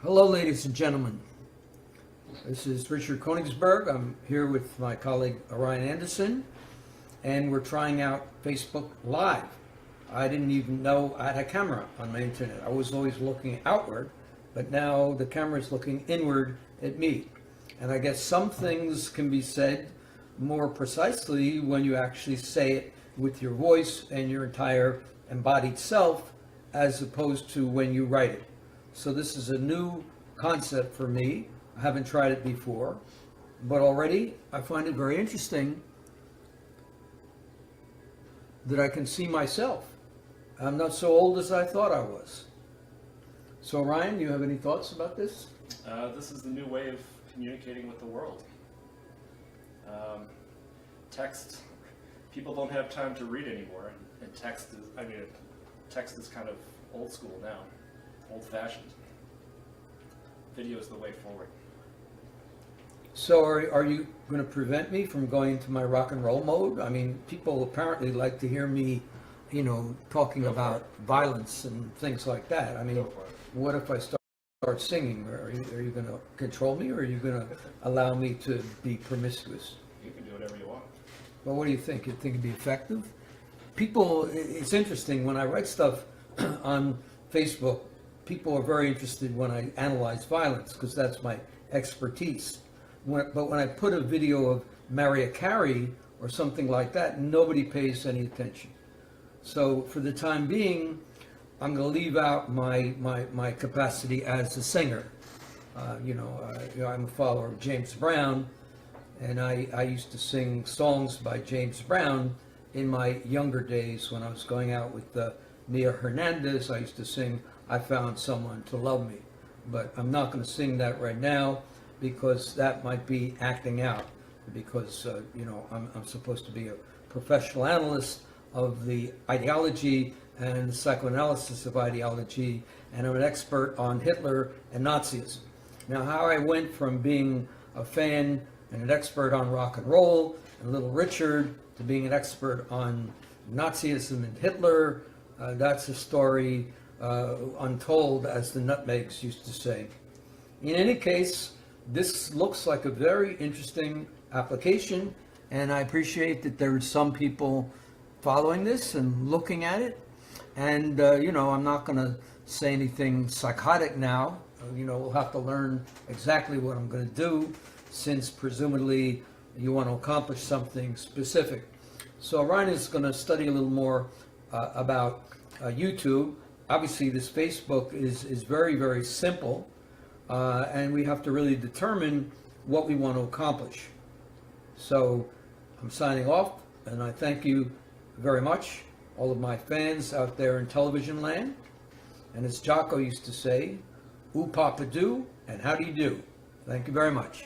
Hello, ladies and gentlemen. This is Richard Koenigsberg. I'm here with my colleague Ryan Anderson, and we're trying out Facebook Live. I didn't even know I had a camera on my internet. I was always looking outward, but now the camera is looking inward at me. And I guess some things can be said more precisely when you actually say it with your voice and your entire embodied self, as opposed to when you write it. So this is a new concept for me. I haven't tried it before, but already I find it very interesting that I can see myself. I'm not so old as I thought I was. So Ryan, you have any thoughts about this? This is the new way of communicating with the world. Text, people don't have time to read anymore, and text is kind of old school now. Old-fashioned. Video is the way forward. So are you going to prevent me from going into my rock and roll mode? I mean, people apparently like to hear me, talking about violence and things like that. I mean, what if I start singing? Are you going to control me, or are you going to allow me to be promiscuous? You can do whatever you want. Well, what do you think? You think it'd be effective? People, it's interesting, when I write stuff on Facebook, people are very interested when I analyze violence, because that's my expertise. But when I put a video of Mariah Carey or something like that, nobody pays any attention. So for the time being, I'm going to leave out my capacity as a singer. I'm a follower of James Brown, and I used to sing songs by James Brown in my younger days when I was going out with Mia Hernandez. I used to sing "I Found Someone to Love Me," but I'm not going to sing that right now because that might be acting out, because I'm supposed to be a professional analyst of the ideology and psychoanalysis of ideology, and I'm an expert on Hitler and Nazism. Now, how I went from being a fan and an expert on rock and roll and Little Richard to being an expert on Nazism and Hitler, that's a story untold, as the Nutmegs used to say. In any case, this looks like a very interesting application, and I appreciate that there are some people following this and looking at it. And, I'm not going to say anything psychotic now. We'll have to learn exactly what I'm going to do, since presumably you want to accomplish something specific. So Ryan is going to study a little more about YouTube. Obviously, this Facebook is very, very simple, and we have to really determine what we want to accomplish. So I'm signing off, and I thank you very much, all of my fans out there in television land. And as Jocko used to say, "Oo Papa Do," and how do you do? Thank you very much.